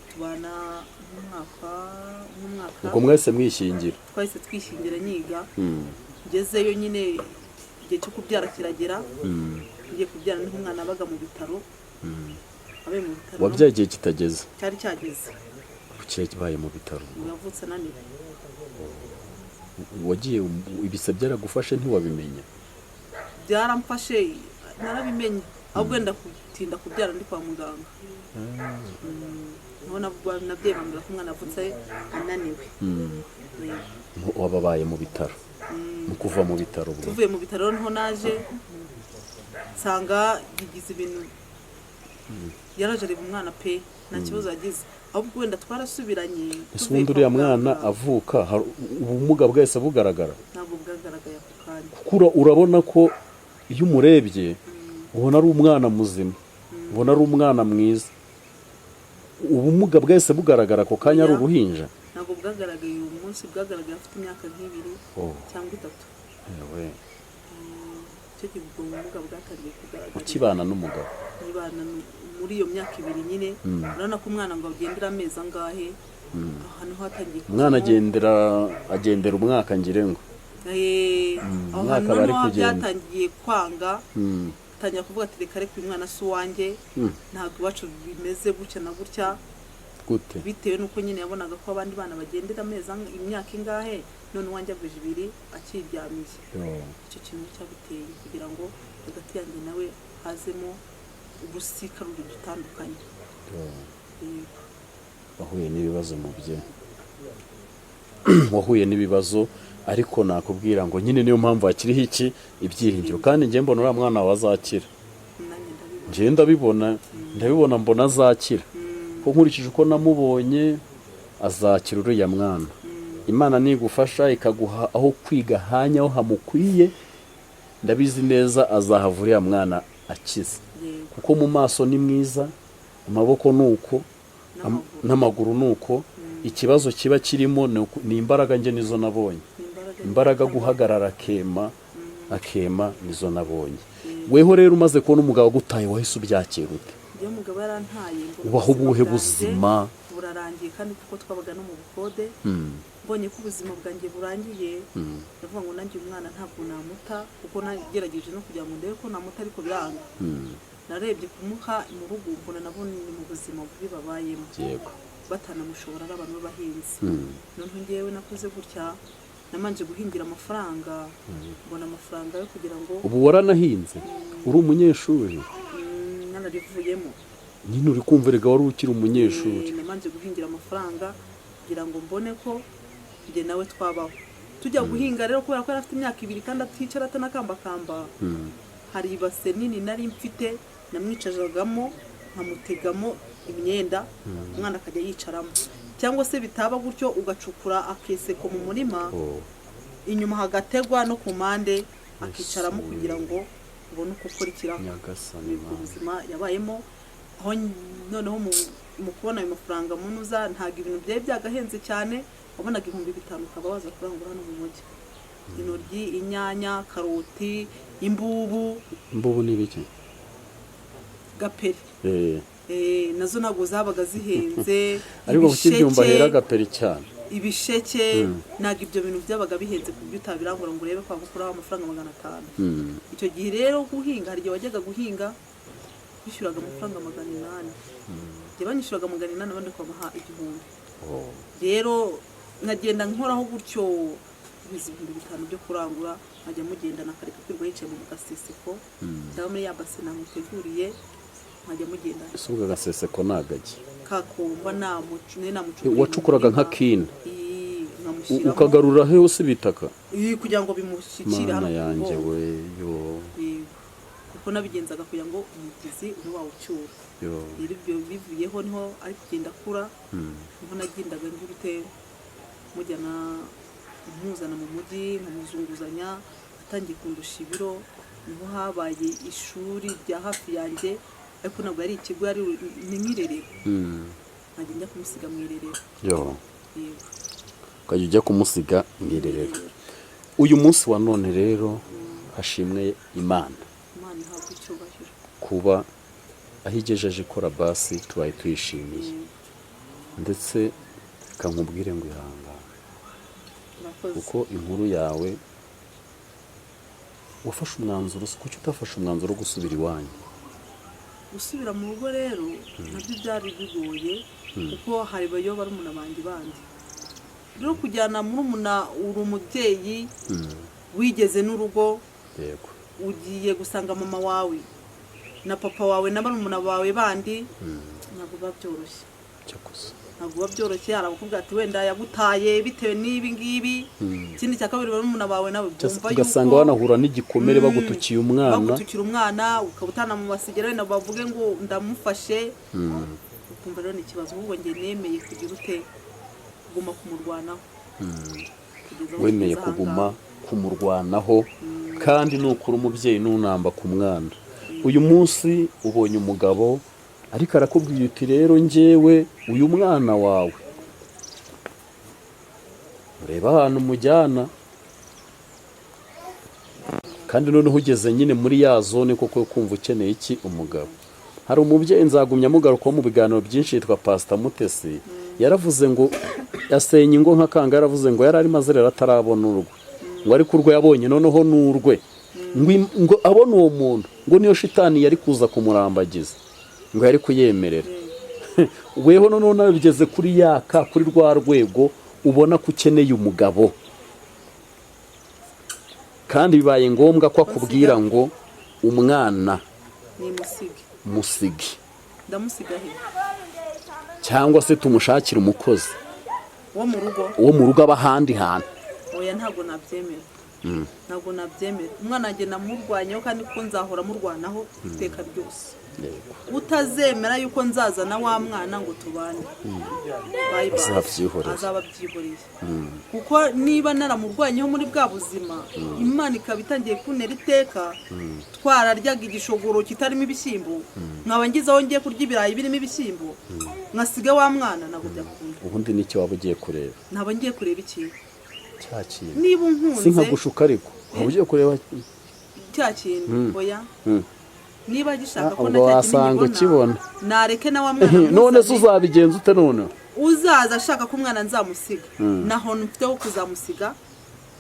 Tubana umwaka. Ubwo mwese mwishingira? Twahise twishingira nyiga. Ngezeyo nyine igihe cyo kubyara kiragera. Ngiye kubyara niho umwana abaga mu bitaro. Abe mu bitaro. Wabyaye igihe kitageze? Cyari cyageze. Kuki yabaye mu bitaro? Yavutse naniwe. Wagiye ibise byaragufashe ntiwabimenya? Byaramfashe narabimenye. Ahubwo wenda kutinda kubyara ndi kwa muganga. Nabyo bambwira ko umwana avutse ananiwe. Wababaye mu bitaro? Mu kuva mu bitaro ubwo? Tuvuye mu bitaro niho naje nsanga yigize ibintu. Yaraje areba umwana pe nta kibazo yagize. Ahubwo wenda twarasubiranye. Ubundi uriya mwana avuka ubumuga bwese bugaragara? Ntabwo bwagaragaye ako kanya. Kuko urabona ko iyo umurebye ubona ari umwana muzima, ubona ari umwana mwiza. Ubumuga bwese bugaragara ako kanya ari uruhinja? Ntabwo bwagaragaye uyu munsi, bwagaragaye afite imyaka nk'ibiri cyangwa 3. Ewe. Icyo gihe ubwo ubumuga bwatangiye kugaragara. Ukibana n'umugabo? Nibana muri iyo myaka 2 nyine. Urabona ko umwana ngo agendera amezi angahe. Ahantu hatangiye. Umwana agendera umwaka ngire ngo. Ahantu naho byatangiye kwanga. Tangira kuvuga ati reka reka umwana si uwanjye. Ntabwo iwacu bimeze gutya na gutya. Gute? Bitewe nuko nyine yabonaga ko abandi bana bagendera amezi imyaka ingahe, none uwanjye agwije 2 akiryamiye. Icyo kintu cyabiteye kugira ngo hagati yanjye nawe hazemo ubusika ruri dutandukanye. Wahuye n'ibibazo mu bye? Wahuye n'ibibazo, ariko nakubwira ngo nyine niyo mpamvu hakiriho iki ibyiringiro, kandi njye mbona uriya mwana wazakira. Njye ndabibona mbona azakira. Ko nkurikije uko namubonye azakira uriya mwana. Imana nigufasha ikaguha aho kwiga hanya aho hamukwiye, ndabizi neza azahavura uriya mwana akize. Kuko mu maso ni mwiza, amaboko nuko, n'amaguru nuko. Ikibazo kiba kirimo ni imbaraga nge nizo nabonye. Imbaraga guhagarara akema nizo nabonye. Weho rero umaze kubona umugabo agutaye wahise ubyakira ute? Iyo mugabo yarantaye ubaho ubuhe buzima? Burarangiye kandi kuko twabaga no mu bukode. Mbonye ko ubuzima bwanjye burangiye, ndavuga ngo nanjye umwana ntabwo namuta, kuko nagerageje no kugira ngo ndebe ko namuta ariko byanga. Narebye kumuha mu rugo mbona nabone mu buzima bubi babayemo. Yego. Batanamushobora ari abantu b'abahinzi. None ngewe nakoze gutya, namanje guhingira amafaranga, mbona amafaranga yo kugira ngo. Ubu waranahinze? Uri umunyeshuri? Narivuyemo. Nyine uri kumva rega wari ukiri umunyeshuri. Namanje guhingira amafaranga kugira ngo mbone ko njye nawe twabaho. Tujya guhinga rero kubera ko afite imyaka 2 kandi aticara atanakambakamba. Hari ibase nini nari mfite namwicajagamo nkamutegamo imyenda, umwana akajya yicaramo. Cyangwa se bitaba gutyo ugacukura akeseko mu murima, inyuma hagategwa no ku mande akicaramo kugira ngo ubone uko ukora ikiraho. Ubuzima yabayemo aho noneho mu kubona ayo mafaranga munuza ntago ibintu byaye byagahenze cyane, wabonaga 5,000 ukaba waza kurangura hano mu mujyi. Intoryi, inyanya, karoti, imbubu. Imbubu ni biki? Gaperi. Nazo ntago zabaga zihenze. Ariko kukibyumva hera gaperi cyane. Ibisheke ntago ibyo bintu byabaga bihenze ku byo utabirangura ngo urebe kwa gukuraho amafaranga 500. Icyo gihe rero guhinga, hari igihe wajyaga guhinga bishyuraga amafaranga 800. Jye banyishyuraga 800 abandi kwamaha 1000. Rero nkagenda nkoraho gutyo bizi 5,000 byo kurangura, nkajya mugenda nakareka kwirwa yicaye mu gaseseko cyangwa muri ya base namuteguriye, nkajya mugenda. Isuga gaseseko nagagi kakumva namucu. Wacukuraga nka kina? nkamushyiramo ukagarura he hose bitaka kugira ngo bimushyikire mana hano ku yanjye bwonko. we yo Yego. Kuko nabigenzaga kugira ngo umugezi ube wawucyura yo rero ibyo bivuyeho niho ari kugenda akura niho nagendaga ngirute mujyana muzana mu mujyi nkamuzunguzanya atangiye kundusha ibiro niho habaye ishuri rya hafi yanjye ariko ntabwo ari ikigo ari n'irerero nkajya njya kumusiga mu irerero yo yego ukajya ujya kumusiga mu irerero uyu munsi wa none rero hashimwe Imana ihabwa icyubahiro kuba aho igejeje ikora basi tubaye tuyishimiye ndetse kankubwire ngo ihangane murakoze kuko inkuru yawe wafashe umwanzuro kuki utafashe umwanzuro wo gusubira iwanyu gusubira mu rugo rero nabyo byari bigoye kuko hari bayo barumuna banjye bandi rero kujyana murumuna uri umubyeyi wigeze n'urugo yego ugiye gusanga mama wawe na papa wawe na barumuna bawe bandi ntabwo biba byoroshye cyakoze ntabwo biba byoroshye hari abakubwira ati wenda yagutaye bitewe n'ibi ngibi ikindi cya kabiri barumuna bawe nawe bumva yuko ugasanga wanahura n'igikomere bagutukiye umwana bagutukira umwana ukaba utanamubasigera wenda bavuge ngo ndamufashe ukumva rero ni ikibazo ahubwo njye nemeye kugira ute kuguma kumurwanaho kugeza aho wemeye tugeze kuguma ahangaha. kumurwanaho kandi nukura umubyeyi nunamba ku mwana uyu munsi ubonye umugabo ariko arakubwiye uti rero njyewe uyu mwana wawe ureba ahantu umujyana kandi noneho ugeze nyine muri ya zone koko kumva ukeneye iki umugabo hari umubyeyi nzagumya amugarukaho mu biganiro byinshi yitwa Pastor Mutesi yaravuze ngo yasenye ingo nka kanga yaravuze ngo yari arimo azerera atarabona urwe ngo ariko urwo yabonye noneho n'urwe ngo abone uwo muntu ngo niyo shitani yari kuza kumurambagiza ngo yari kuyemerera weho noneho nawe bigeze kuri yaka kuri rwa rwego ubona ko ukeneye umugabo kandi bibaye ngombwa ko akubwira ngo umwana ni musige musige ndamusiga he cyangwa se tumushakire umukozi wo mu rugo aba ahandi hantu oya ntabwo nabyemera ntabwo nabyemera umwana wanjye namurwanyeho kandi ko nzahora murwanaho iteka ryose utazemera yuko nzazana wa mwana ngo tubane azaba abyihoreye kuko niba naramurwanyeho muri bwa buzima Imana ikaba itangiye kuntera iteka twararyaga igishogoro kitarimo ibishyimbo nkaba ngize aho ngiye kurya ibirayi birimo ibishyimbo nkasiga wa mwana ntabwo byakunda ubundi nicyo waba ugiye kureba ntabwo ngiye kureba ikintu cya kintu niba unkunze si nkagushuka ariko waba ugiye kureba cya kintu oya niba gishaka ko ubwo wasanga ukibona nareke na wa mwana none se uzabigenza ute none uzaza ashaka ko umwana nzamusiga naho mfiteho kuzamusiga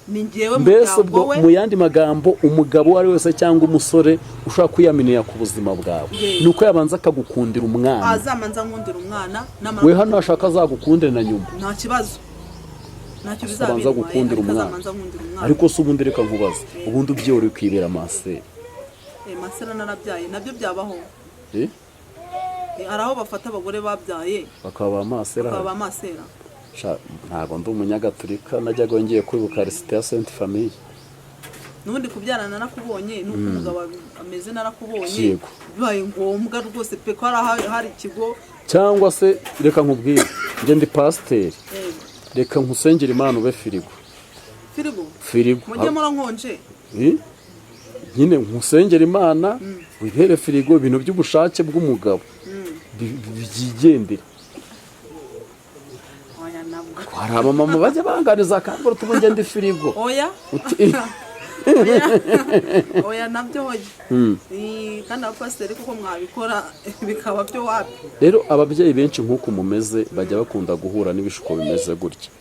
ni njyewe mbese mugabo ubwo we mu yandi magambo umugabo uwo ari wese cyangwa umusore ushobora kwiyaminiya ku buzima bwawe ni uko yabanza akagukundira umwana azamanza nkundira umwana we hano ashaka azagukundire na nyuma nta kibazo ntacyo abanza gukundira umwana ariko se ubundi reka nkubaze ubundi ubyihora ukibera amasera masera narabyaye nabyo byabaho hari aho bafata abagore babyaye bakaba amasera ntabwo ndi umunyagatulika najyaga ngiye kuri Bukarisiti ya Sainte Famille n'ubundi kubyarana narakubonye nuko umugabo ameze narakubonye bibaye ngombwa rwose pe ko hari ikigo cyangwa se reka nkubwire njye ndi pasiteri reka nkusengera Imana ube firigo mujye murankonje nyine nkusengera Imana wihere firigo ibintu by'ubushake bw'umugabo byigendera hari abamama bajya banganiza akambara utubunge ndi firigo oya nabyo kandi abapasiteri kuko mwabikora bikaba byo wapi rero ababyeyi benshi nk'uko mumeze bajya bakunda guhura n'ibishuko bimeze gutya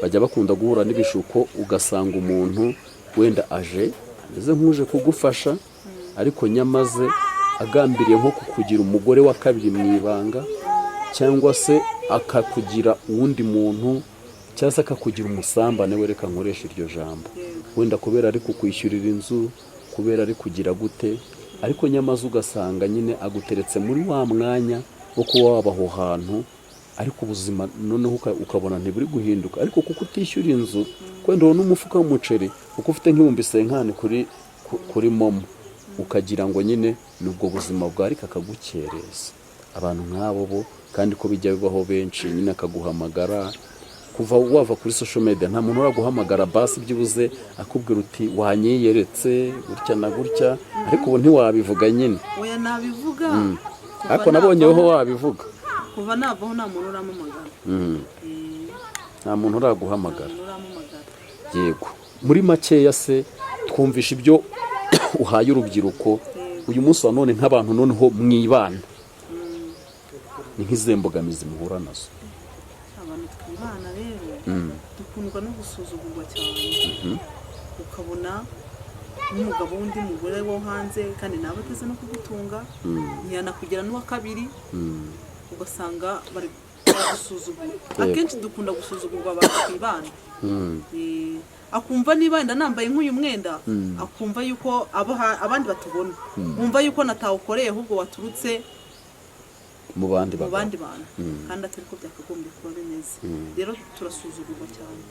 bajya bakunda guhura n'ibishuko ugasanga umuntu wenda aje ameze nk'uje kugufasha ariko nyamaze agambiriye nko kukugira umugore wa kabiri mu ibanga cyangwa se akakugira uwundi muntu cyangwa se akakugira umusambane we reka nkoresha iryo jambo wenda kubera ari kukwishyurira inzu kubera ari kugira gute ariko nyamaze ugasanga nyine aguteretse muri wa mwanya wo kuba waba aho hantu ariko ubuzima noneho ukabona ntiburi guhinduka, ariko kuko utishyura inzu kwenda ubona umufuka w'umuceri kuko ufite nk'ibihumbi 50 kuri momo, ukagira ngo nyine nubwo buzima bwawe ariko akagukereza. Abantu nk'abo bo kandi ko bijya bibaho benshi, nyine akaguhamagara kuva wava kuri social media, nta muntu uraguhamagara basi byibuze akubwira uti wanyiyeretse gutya na gutya, ariko ubu ntiwabivuga nyine. Oya nabivuga. Ariko nabonyeho wabivuga. Kuva navaho nta muntu uramamagara. Nta muntu uraguhamagara. Yego. Muri makeya se twumvisha ibyo uhaye urubyiruko uyu munsi wa none nk'abantu noneho mwibana. Ni nk'izembogamizi muhura nazo. Abantu twibana rero dukundwa no gusuzugurwa cyane. Ukabona n'umugabo w'undi mugore wo hanze kandi nawe ateze no kugutunga, ntiyanakugira n'uwa kabiri, ugasanga bari gusuzugura. Akenshi dukunda gusuzugurwa abantu twibana. Akumva niba wenda nambaye nk'uyu mwenda, akumva yuko abandi batubona, umva yuko natawukoreye ahubwo waturutse mu bandi bantu kandi atari ko byakagombye kuba bimeze. Rero turasuzugurwa cyane.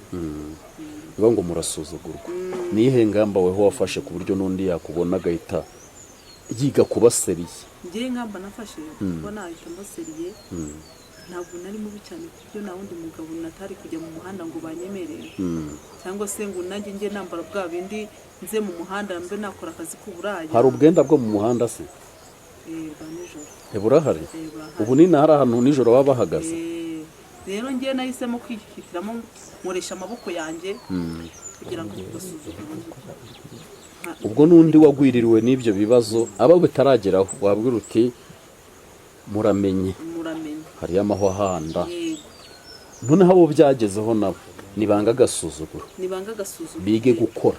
Biba ngo murasuzugurwa. Nihe ngamba weho wafashe ku buryo n'undi yakubona agahita yiga kuba seriye? Ngiye ngamba nafashe kuba nahita mba seriye. Ntabwo nari mubi cyane kuburyo nta wundi mugabo natari kujya mu muhanda ngo banyemerere, cyangwa se ngo nanjye ngiye nambara bwa bindi nze mu muhanda mbe nakora akazi k'uburaya. Hari ubwenda bwo mu muhanda se? Bwa nijoro. Burahari? Ubu ni hari ahantu nijoro baba bahagaze? Rero ngiye nahisemo kwihitiramo nkoresha amaboko yanjye kugira ngo tudasuzugura. Ubwo n'undi wagwiririwe n'ibyo bibazo aba bitarageraho wabwira uti muramenye hariyo amahwahanda, noneho abo byagezeho nabo nibanga agasuzuguro, bige gukora,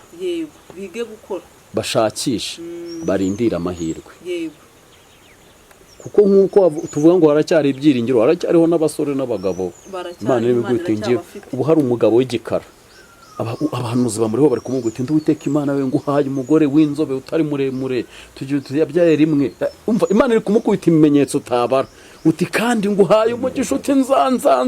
bashakisha, barindira amahirwe. Kuko nk'uko tuvuga ngo haracyari ibyiringiro, haracyariho n'abasore n'abagabo Imana n'ibigwita ngiye. Ubu hari umugabo w'igikara, abahanuzi bamuriho bari kumubwira ndi Uwiteka Imana we nguhaye umugore w'inzobe utari muremure, tuyabyaye rimwe. Umva Imana iri kumukubita ibimenyetso utabara, uti kandi nguhaye umugisha, uti nzanza.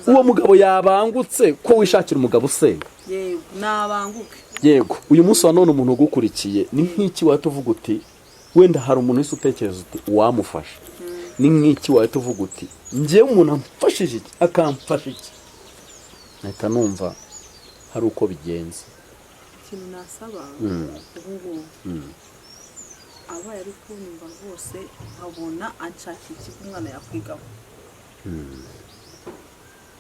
Uwo mugabo yabangutse ko wishakira umugabo usenga. Yego nabanguke. Yego uyu munsi wa none umuntu ugukurikiye ni nk'iki watuvuga uti wenda hari umuntu wese utekereza uti wamufasha? Ni nk'iki watuvuga uti njyewe umuntu amfashije iki akamfasha iki? Nahita numva hari uko bigenze. Ikintu nasaba ubu abaye ari kunyumva rwose nkabona anshakira ikigo umwana yakwigaho,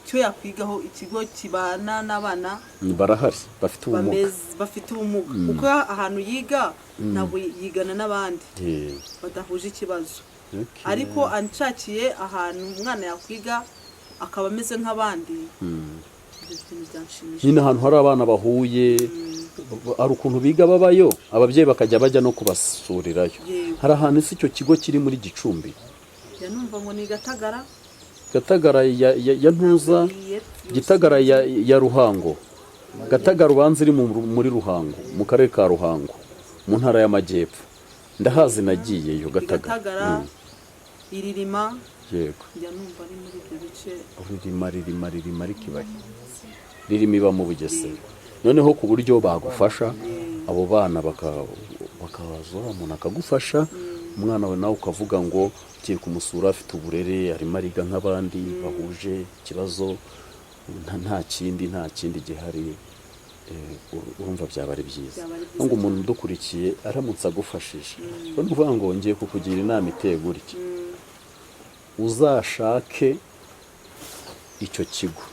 cyo yakwigaho, ikigo kibana n'abana barahari bafite ubumuga, kuko ahantu yiga ntabwo yigana n'abandi badahuje ikibazo. Ariko anshakiye ahantu umwana yakwiga akaba ameze nk'abandi, nyine ahantu hari abana bahuye, hari ukuntu biga babayo, ababyeyi bakajya bajya no kubasurirayo. Hari ahantu isi icyo kigo kiri muri Gicumbi, numva ngo ni Gatagara ya Ntuza, Gitagara ya Ruhango. Gatagara ubanza iri muri Ruhango, mu karere ka Ruhango, mu ntara y'Amajyepfo. Ndahazi nagiyeyo Gatagara, Iririma. Yego. Njya numva ari muri ibyo bice. Ririma rikibaye. Ririma iba mu Bugesera. Noneho ku buryo bagufasha abo bana bakabazora, umuntu akagufasha, umwana we nawe ukavuga ngo ugiye kumusura afite uburere, arimo ariga nk'abandi bahuje ikibazo, nta kindi gihari. Urumva byaba ari byiza ngo umuntu udukurikiye aramutse agufashije. Ni ukuvuga ngo ngiye kukugira inama iteye gutya, uzashake icyo kigo,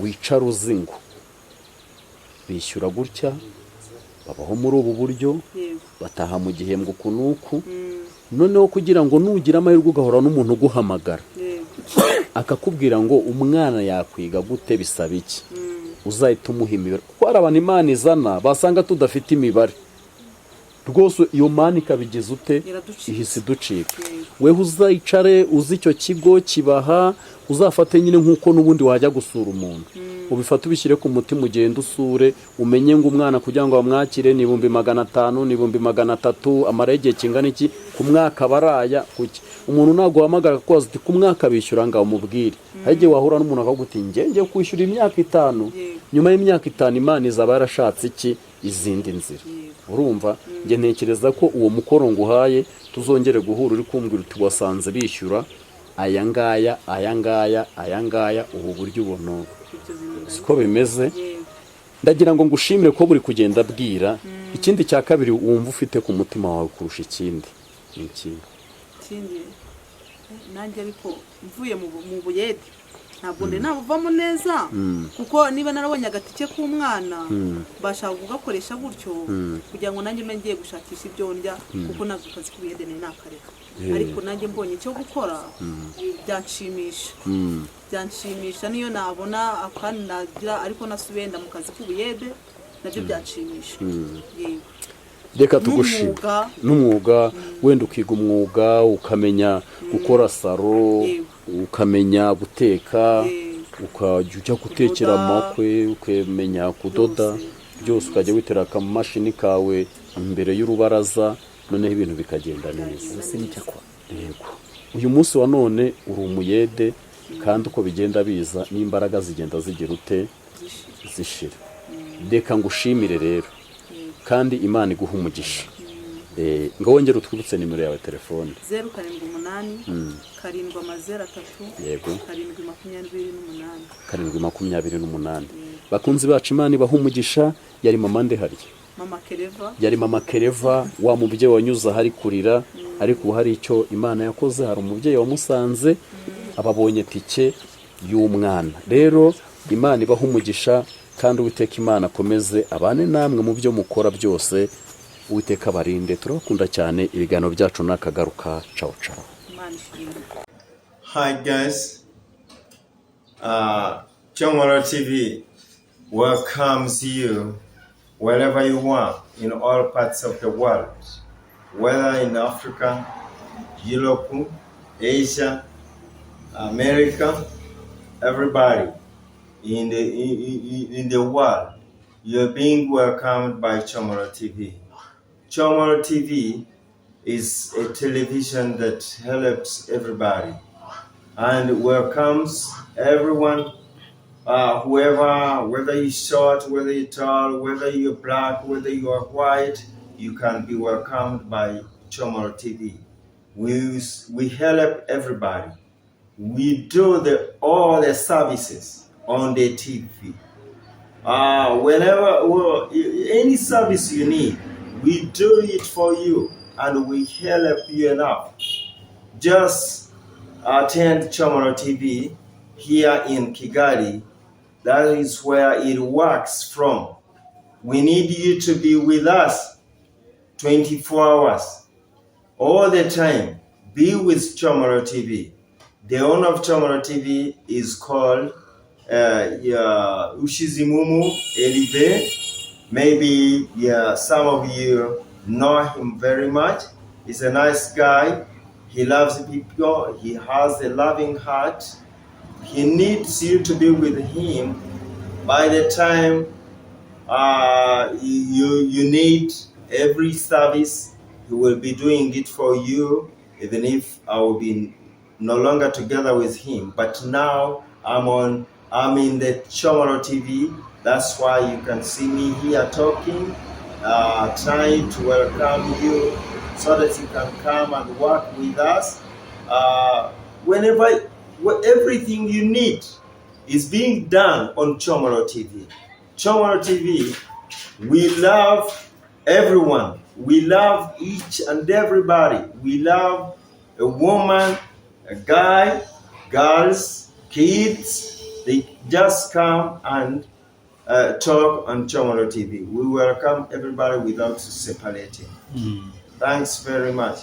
wicara uzi ngo bishyura gutya, babaho muri ubu buryo, bataha mu gihembwe uku n'uku. Noneho kugira ngo nugira amahirwe ugahora n'umuntu uguhamagara akakubwira ngo umwana yakwiga gute, bisaba iki, uzahita umuha imibare. Kuko hari abantu Imana izana basanga tudafite imibare rwose, iyo Mana ikabigize ute, ihise iducika. Wewe uzayicare uzi icyo kigo kibaha, uzafate nyine nk'uko n'ubundi wajya gusura umuntu, ubifate ubishyire ku mutima, ugenda usure, umenye ngo umwana kugira ngo bamwakire ni 500, ni 300, amara igihe kingana iki ku mwaka baraya kuki. umuntu ntabwo wahamagara kubaza uti ku mwaka bishyura ngaho umubwire hari igihe wahura n'umuntu akaguti ngiye kwishyura imyaka 5 nyuma y'imyaka 5 Imana izaba yarashatse iki izindi nzira urumva njye ntekereza ko uwo mukoro nguhaye tuzongere guhura uri kumbwira uti wasanze bishyura aya ngaya ubu buryo ubona siko bimeze. Ndagira ngo ngushimire ko buri kugenda bwira ikindi cya kabiri wumva ufite ku mutima wawe kurusha ikindi ikindi nanjye ariko mvuye mu buyede ntabwo ndi nabuvamo neza kuko niba narabonye agatike k'umwana bashaka kugakoresha gutyo kugira ngo nanjye mbe ngiye gushakisha ibyo ndya kuko ntabwo akazi k'ubuyede ni nakareka ariko nanjye mbonye icyo gukora byanshimisha niyo nabona akandi nagira ariko nasubenda mu kazi k'ubuyede nabyo byanshimisha yego. Reka tugushime n'umwuga wenda ukiga umwuga ukamenya gukora saro ukamenya guteka ukajya gutekera amakwe ukamenya kudoda byose ukajya witera akamashini kawe imbere y'urubaraza noneho ibintu bikagenda neza. Yego uyu munsi wa none uri umuyede kandi uko bigenda biza n'imbaraga zigenda zigira ute zishira. Reka ngushimire rero kandi Imana iguha umugisha. Ngo wongere utwibutse nimero yawe telefone 078 703 yego 728 728. Bakunzi bacu Imana ibaha umugisha. Yari mama ndehari yari mama Kereva wa mubyeyi wanyuza hari kurira ariko hari icyo Imana yakoze. Hari umubyeyi wamusanze ababonye tike y'umwana. Rero Imana ibaha umugisha kandi Uwiteka Imana akomeze abane namwe mu byo mukora byose. Uwiteka barinde. Turabakunda cyane. Ibiganiro byacu nakagaruka. Ciao ciao. Hi guys, Chomoro TV welcomes you wherever you are in all parts of the world, whether in Africa, Europe, Asia, America, everybody in the world, you're being welcomed by Chomoro TV. Chomoro TV is a television that helps everybody and welcomes everyone, whoever, whether you're short, whether you're tall, whether you're black, whether you are white, you can be welcomed by Chomoro TV. We help everybody. We do all the services on the TV. Whenever, any service you need, we do it for you and we help you enough. Just attend Chomoro TV here in Kigali. That is where it works from. We need you to be with us 24 hours, all the time. Be with Chomoro TV. The owner of Chomoro TV is called Ushizimumu Elive. Maybe some of you know him very much. He's a nice guy. He loves people. He has a loving heart. He needs you to be with him by the time you need every service. He will be doing it for you, even if I will be no longer together with him. But now I'm in the Chomoro TV. That's why you can see me here talking, trying to welcome you so that you can come and work with us. Everything you need is being done on Chomoro TV. Chomoro TV, we love everyone. We love each and everybody. We love a woman, a guy, girls, kids. They just come and talk on Chomoro TV. We welcome everybody without separating. Thanks very much.